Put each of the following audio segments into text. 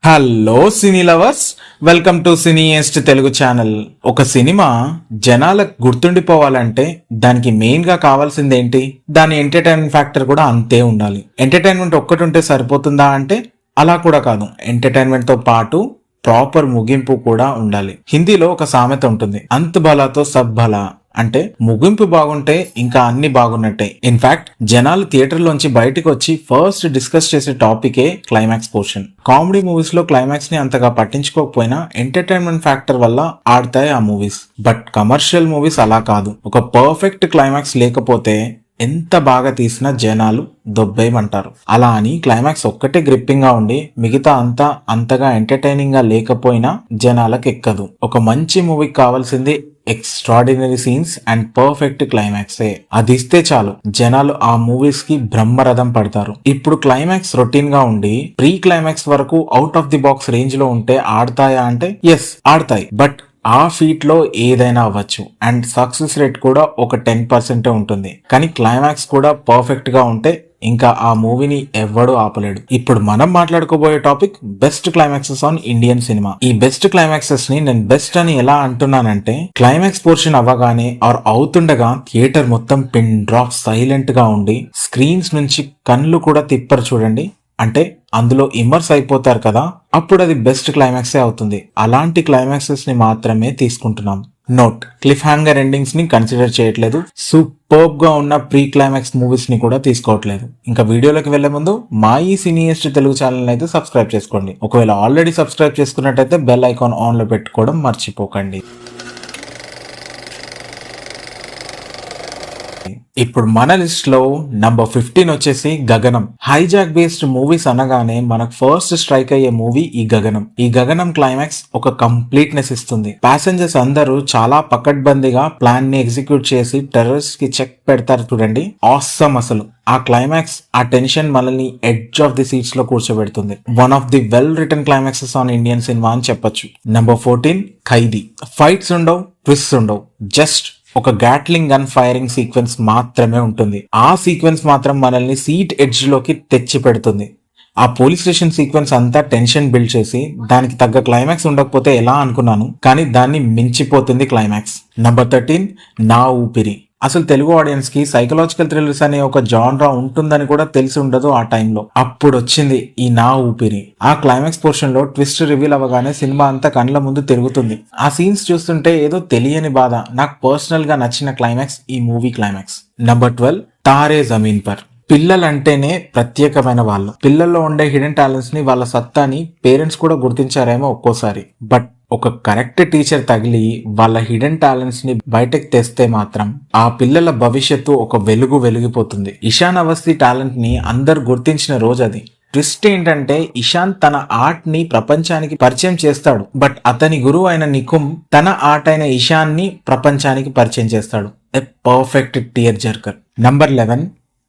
Hello cine lovers, welcome to Cineest Telugu channel. ఒక cinema జనాలకు గుర్తుండిపోవాలంటే దానికి మెయిన్ గా కావాల్సింది ఏంటి? దాని ఎంటర్టైన్మెంట్ ఫ్యాక్టర్ కూడా అంతే ఉండాలి. ఎంటర్టైన్మెంట్ ఒక్కటి ఉంటే సరిపోతుందా అంటే అలా కూడా కాదు. ఎంటర్టైన్మెంట్ తో పాటు ప్రాపర్ ముగింపు కూడా ఉండాలి. హిందీలో ఒక సామెత ఉంటుంది, అంత్ భలాతో సబ్ భలా. అంటే ముగింపు బాగుంటే ఇంకా అన్ని బాగున్నట్టే. ఇన్ఫాక్ట్ జనాలు థియేటర్ లోంచి బయటకు వచ్చి ఫస్ట్ డిస్కస్ చేసే టాపికే క్లైమాక్స్ పోర్షన్. కామెడీ మూవీస్ లో క్లైమాక్స్ ని అంతగా పట్టించుకోకపోయినా ఎంటర్టైన్మెంట్ ఫ్యాక్టర్ వల్ల ఆడతాయి ఆ మూవీస్. బట్ కమర్షియల్ మూవీస్ అలా కాదు. ఒక పర్ఫెక్ట్ క్లైమాక్స్ లేకపోతే ఎంత బాగా తీసినా జనాలు దొబ్బేయమంటారు. అలా అని క్లైమాక్స్ ఒక్కటే గ్రిప్పింగ్ గా ఉండి మిగతా అంతా అంతగా ఎంటర్టైనింగ్ గా లేకపోయినా జనాలకు ఎక్కదు. ఒక మంచి మూవీకి కావాల్సింది ఎక్స్ట్రాడినరీ సీన్స్ అండ్ పర్ఫెక్ట్ క్లైమాక్సే. అది ఇస్తే చాలు, జనాలు ఆ మూవీస్ కి బ్రహ్మరథం పడతారు. ఇప్పుడు క్లైమాక్స్ రొటీన్ గా ఉండి ప్రీ క్లైమాక్స్ వరకు out of the box range లో ఉంటే ఆడతాయా అంటే ఎస్, ఆడతాయి. బట్ ఆ ఫీట్ లో ఏదైనా అవ్వచ్చు అండ్ సక్సెస్ రేట్ కూడా ఒక 10% ఉంటుంది. కానీ క్లైమాక్స్ కూడా పర్ఫెక్ట్ గా ఉంటే ఇంకా ఆ మూవీని ఎవ్వడూ ఆపలేడు. ఇప్పుడు మనం మాట్లాడుకోబోయే topic best climaxes on Indian cinema. ఈ బెస్ట్ క్లైమాక్సెస్ ని నేను బెస్ట్ అని ఎలా అంటున్నానంటే, క్లైమాక్స్ పోర్షన్ అవ్వగానే ఆర్ అవుతుండగా థియేటర్ మొత్తం పిన్ డ్రాప్ సైలెంట్ గా ఉండి స్క్రీన్స్ నుంచి కళ్ళు కూడా తిప్పరు చూడండి. అంటే అందులో ఇమర్స్ అయిపోతారు కదా, అప్పుడు అది బెస్ట్ క్లైమాక్సే అవుతుంది. అలాంటి క్లైమాక్సెస్ ని మాత్రమే తీసుకుంటున్నాం. నోట్, క్లిఫ్ హ్యాంగర్ ఎండింగ్స్ ని కన్సిడర్ చేయట్లేదు. సూపర్బ్ గా ఉన్న ప్రీ క్లైమాక్స్ మూవీస్ ని కూడా తీసుకోవట్లేదు. ఇంకా వీడియోలోకి వెళ్లే ముందు మా ఈ సినీయెస్ట్ తెలుగు ఛానల్ అయితే సబ్స్క్రైబ్ చేసుకోండి. ఒకవేళ ఆల్రెడీ సబ్స్క్రైబ్ చేసుకున్నట్టయితే బెల్ ఐకాన్ ఆన్ లో పెట్టుకోవడం మర్చిపోకండి. ఇప్పుడు మన లిస్ట్ లో నంబర్ 15 వచ్చేసి గగనం. హైజాక్ బేస్డ్ మూవీస్ అనగానే మనకు ఫస్ట్ స్ట్రైక్ అయ్యే మూవీ ఈ గగనం. ఈ గగనం క్లైమాక్స్ ఒక కంప్లీట్నెస్ ఇస్తుంది. ప్యాసింజర్స్ అందరూ చాలా పకడ్బందీగా ప్లాన్ ని ఎగ్జిక్యూట్ చేసి టెర్రరిస్ట్ కి చెక్ పెడతారు చూడండి. ఆసమ్ అసలు ఆ క్లైమాక్స్, ఆ టెన్షన్ మనల్ని ఎడ్జ్ ఆఫ్ ది సీట్స్ లో కూర్చోబెడుతుంది. One of the well written climaxes on Indian cinema అని చెప్పొచ్చు. నంబర్ 14 ఖైదీ. ఫైట్స్ ఉండవు, ట్విస్ట్ ఉండవు, జస్ట్ ఒక గ్యాట్లింగ్ గన్ ఫైరింగ్ సీక్వెన్స్ మాత్రమే ఉంటుంది. ఆ సీక్వెన్స్ మాత్రం మనల్ని సీట్ ఎడ్జ్ లోకి తెచ్చి పెడుతుంది. ఆ పోలీస్ స్టేషన్ సీక్వెన్స్ అంతా టెన్షన్ బిల్డ్ చేసి దానికి తగ్గ క్లైమాక్స్ ఉండకపోతే ఎలా అనుకున్నాను, కానీ దాన్ని మించిపోతుంది క్లైమాక్స్. నంబర్ 13 నా ఊపిరి. అసలు తెలుగు ఆడియన్స్ కి సైకలాజికల్ థ్రిల్లర్స్ అనే ఒక జాన్రా ఉంటుందని కూడా తెలిసి ఉండదు ఆ టైంలో. అప్పుడు వచ్చింది ఈ నా ఊపిరి. ఆ క్లైమాక్స్ పోర్షన్ లో ట్విస్ట్ రివీల్ అవ్వగానే సినిమా అంతా కళ్ళ ముందు తిరుగుతుంది. ఆ సీన్స్ చూస్తుంటే ఏదో తెలియని బాధ. నాకు పర్సనల్ గా నచ్చిన క్లైమాక్స్ ఈ movie climax. Number 12 Taare Zameen Par. పిల్లలంటేనే ప్రత్యేకమైన వాళ్ళు. పిల్లల్లో ఉండే హిడెన్ టాలెంట్స్ ని, వాళ్ళ సత్తాని పేరెంట్స్ కూడా గుర్తించారేమో ఒక్కోసారి. బట్ ఒక కరెక్ట్ టీచర్ తగిలి వాళ్ళ హిడెన్ టాలెంట్స్ ని బయటకు తెస్తే మాత్రం ఆ పిల్లల భవిష్యత్తు ఒక వెలిగిపోతుంది. ఇషాన్ అవస్థి టాలెంట్ ని అందరు గుర్తించిన రోజు అది. ట్విస్ట్ ఏంటంటే ఇషాన్ తన ఆర్ట్ ని ప్రపంచానికి పరిచయం చేస్తాడు. బట్ అతని గురువు అయిన నికుమ్ తన ఆర్ట్ అయిన ఇషాన్ ని ప్రపంచానికి పరిచయం చేస్తాడు. A perfect tear jerker. Number 11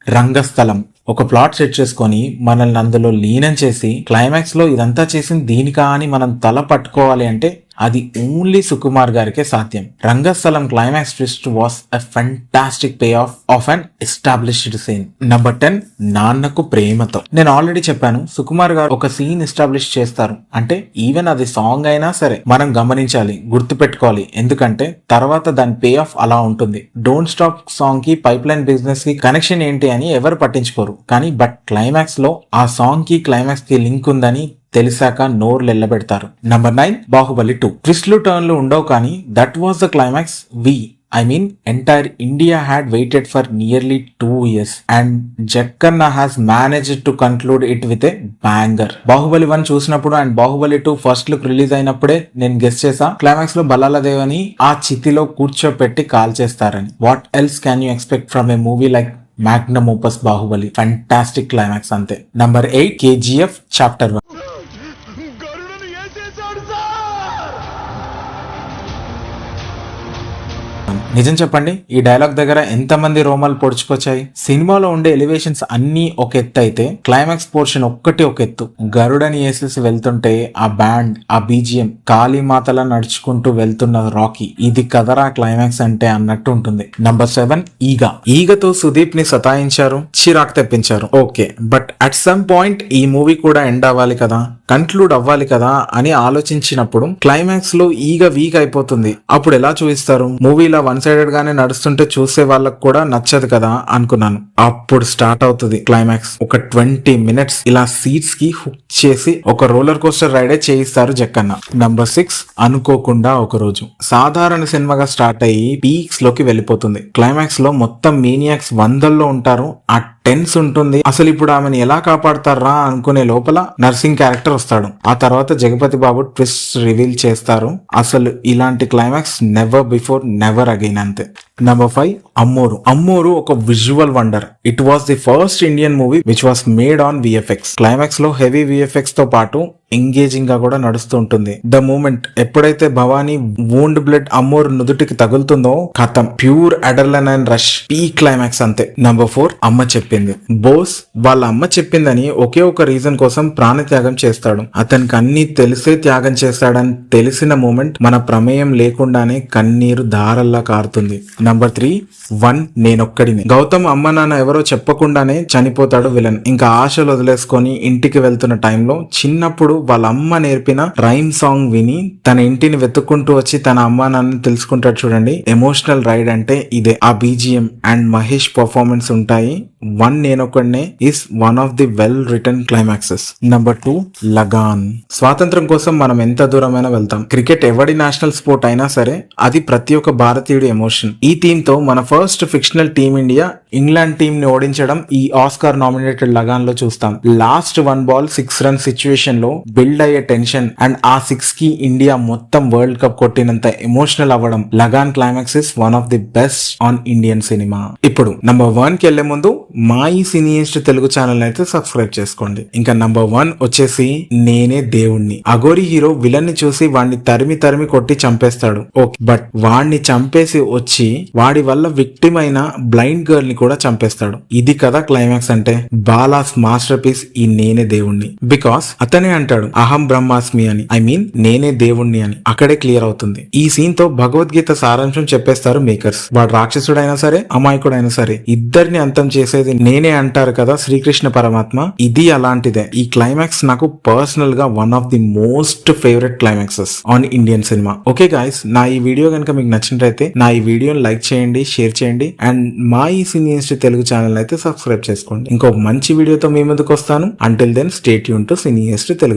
Rangasthalam. ఒక ప్లాట్ సెట్ చేసుకొని మనల్ని అందులో లీనం చేసి క్లైమాక్స్ లో ఇదంతా చేసింది దీనికా అని మనం తల పట్టుకోవాలి అంటే అది ఓన్లీ సుకుమార్ గారికే సాధ్యం. Rangasthalam climax twist was a fantastic pay off an established scene. Number 10 Nannaku ప్రేమతో. నేను ఆల్రెడీ చెప్పాను, సుకుమార్ గారు ఒక సీన్ ఎస్టాబ్లిష్ చేస్తారు అంటే ఈవెన్ అది సాంగ్ అయినా సరే మనం గమనించాలి, గుర్తు పెట్టుకోవాలి. ఎందుకంటే తర్వాత దాని పే ఆఫ్ అలా ఉంటుంది. డోంట్ స్టాప్ సాంగ్ కి పైప్ లైన్ బిజినెస్ కి కనెక్షన్ ఏంటి అని ఎవరు పట్టించుకోరు. కానీ బట్ క్లైమాక్స్ లో ఆ సాంగ్ కి క్లైమాక్స్ కి లింక్ ఉందని తెలిసాక నోర్లు ఎల్లబెడతారు. నంబర్ 9 బాహుబలి 2. ట్విస్ట్లు టర్న్లు ఉండవు కానీ that was the climax entire India had waited for nearly 2 years and Jakkanna has managed to conclude it with a banger. Baahubali 1 చూసినప్పుడు and Baahubali 2 first look release అయినప్పుడే నేను గెస్ చేసా క్లైమాక్స్ లో బలాలదేవని ఆ చితిలో కూర్చోపెట్టి కాల్ చేస్తారని. What else can you expect from a movie like magnum opus Baahubali? Fantastic climax అంతే. Number 8 KGF Chapter 1. నిజం చెప్పండి, ఈ డైలాగ్ దగ్గర ఎంతమంది రోమాలు పొడుచుకొచ్చాయి. సినిమాలో ఉండే ఎలివేషన్స్ అన్ని ఒక ఎత్తు అయితే క్లైమాక్స్ పోర్షన్ ఒక్కటి ఒక ఎత్తు. గరుడని వేసేసి వెళ్తుంటే ఆ బ్యాండ్, ఆ బీజిఎం, కాళీమాతలా నడుచుకుంటూ వెళ్తున్న రాకీ, ఇది కదరా క్లైమాక్స్ అంటే అన్నట్టు ఉంటుంది. నంబర్ 7 ఈగతో సుదీప్ ని సతాయించారు, చిరాకు తెప్పించారు. Okay, but at some point ఈ మూవీ కూడా ఎండ్ అవ్వాలి కదా, కన్క్లూడ్ అవ్వాలి కదా అని ఆలోచించినప్పుడు క్లైమాక్స్ లో ఈగ వీక్ అయిపోతుంది. అప్పుడు ఎలా చూపిస్తారు? మూవీలో వన్ సైడెడ్ గానే నడుస్తుంటే చూసే వాళ్ళకు కూడా నచ్చదు కదా అనుకున్నాను. అప్పుడు స్టార్ట్ అవుతుంది క్లైమాక్స్. ఒక 20 minutes ఇలా సీట్స్ కి హుక్ చేసి ఒక రోలర్ కోస్టర్ రైడే చేయిస్తారు జక్కన్న. నంబర్ 6 అనుకోకుండా ఒక రోజు. సాధారణ సినిమాగా స్టార్ట్ అయ్యి పీక్స్ లోకి వెళ్ళిపోతుంది. క్లైమాక్స్ లో మొత్తం మీనియాక్స్ 100లో ఉంటారు. ఆ టెన్స్ ఉంటుంది. అసలు ఇప్పుడు ఆమెను ఎలా కాపాడతారా అనుకునే లోపల నర్సింగ్ క్యారెక్టర్ వస్తాడు. ఆ తర్వాత జగపతి బాబు ట్విస్ట్ రివీల్ చేస్తారు. అసలు ఇలాంటి climax never before never again అంతే. నంబర్ 5 అమ్మోరు ఒక visual wonder. It was the first Indian movie which was made on VFX. Climax లో హెవీ విఎఫ్ఎక్స్ తో పాటు ఎంగేజింగ్ గా కూడా నడుస్తూ ఉంటుంది. ద మూమెంట్ ఎప్పుడైతే భవానీ వూండ్ బ్లడ్ అమ్మోరు నుదుటికి తగులుతుందో కథం, pure adrenaline rush, peak climax అంతే. నంబర్ 4 అమ్మ చెప్పింది. బోస్ వాళ్ళ అమ్మ చెప్పిందని ఒకే ఒక రీజన్ కోసం ప్రాణత్యాగం చేస్తాడు. అతనికి అన్ని తెలిసే త్యాగం చేస్తాడని తెలిసిన మూమెంట్ మన ప్రమేయం లేకుండానే కన్నీరు ధారల్లా కారుతుంది. నంబర్ 3 నేనొక్కడిని. గౌతమ్ అమ్మ నాన్న ఎవరో చెప్పకుండానే చనిపోతాడు విలన్. ఇంకా ఆశలు వదిలేసుకొని ఇంటికి వెళ్తున్న టైంలో చిన్నప్పుడు వాళ్ళ అమ్మ నేర్పిన రైమ్ సాంగ్ విని తన ఇంటిని వెతుక్కుంటూ వచ్చి తన అమ్మ నాన్న తెలుసుకుంటాడు. చూడండి, ఎమోషనల్ రైడ్ అంటే ఇదే. ఆ బీజిఎం అండ్ మహేష్ పర్ఫార్మెన్స్ ఉంటాయి. నేనొక్కడినే is one of the well written climaxes. Number 2 Lagaan. స్వాతంత్రం కోసం మనం ఎంత దూరమైనా వెళ్తాం. క్రికెట్ ఎవడి నేషనల్ స్పోర్ట్ అయినా సరే అది ప్రతి ఒక్క భారతీయుడి ఎమోషన్. ఈ థీమ్ తో మన first fictional team India England team ని ఓడించడం ఈ ఆస్కార్ నామినేటెడ్ లగాన్ లో చూస్తాం. లాస్ట్ 1 ball 6 runs సిచ్యువేషన్ లో బిల్డ్ అయ్యే టెన్షన్ అండ్ ఆ 6 కి ఇండియా మొత్తం వరల్డ్ కప్ కొట్టినంత ఎమోషనల్ అవ్వడం. Lagaan climax is one of the best on Indian cinema. ఇప్పుడు నంబర్ 1 కి వెళ్లే ముందు మా ఈ సినియస్ట్ తెలుగు ఛానల్ అయితే సబ్స్క్రైబ్ చేసుకోండి. ఇంకా నంబర్ 1 వచ్చేసి నేనే దేవుణ్ణి. అఘోరి హీరో విలన్ ని చూసి వాడిని తరిమి కొట్టి చంపేస్తాడు. ఓకే, బట్ వాడిని చంపేసి వచ్చి వాడి వల్ల విక్టిమ్ అయిన బ్లైండ్ గర్ల్ ని కూడా చంపేస్తాడు. ఇది కదా క్లైమాక్స్ అంటే. బాలాస్ మాస్టర్ పీస్ ఈ నేనే దేవుణ్ణి. బికాస్ అతనే అంటాడు అహం బ్రహ్మాస్మి అని, ఐ మీన్ నేనే దేవుణ్ణి అని. అక్కడే క్లియర్ అవుతుంది. ఈ సీన్ తో భగవద్గీత సారాంశం చెప్పేస్తారు మేకర్స్. వాడు రాక్షసుడైనా సరే అమాయకుడైనా సరే ఇద్దరిని అంతం చేసేది నేనే అంటారు కదా శ్రీకృష్ణ పరమాత్మ. ఇది అలాంటిదే. ఈ క్లైమాక్స్ నాకు పర్సనల్ గా one of the most favourite climaxes on Indian cinema. Okay guys, నా ఈ వీడియో కనుక మీకు నచ్చినట్లయితే నా ఈ వీడియోని లైక్ చేయండి, షేర్ చేయండి అండ్ మా ఈ సినియస్ట్ తెలుగు ఛానల్ అయితే సబ్స్క్రైబ్ చేసుకోండి. ఇంకొక మంచి వీడియోతో మీ ముందుకు వస్తాను. Until then stay tuned to Cineest Telugu.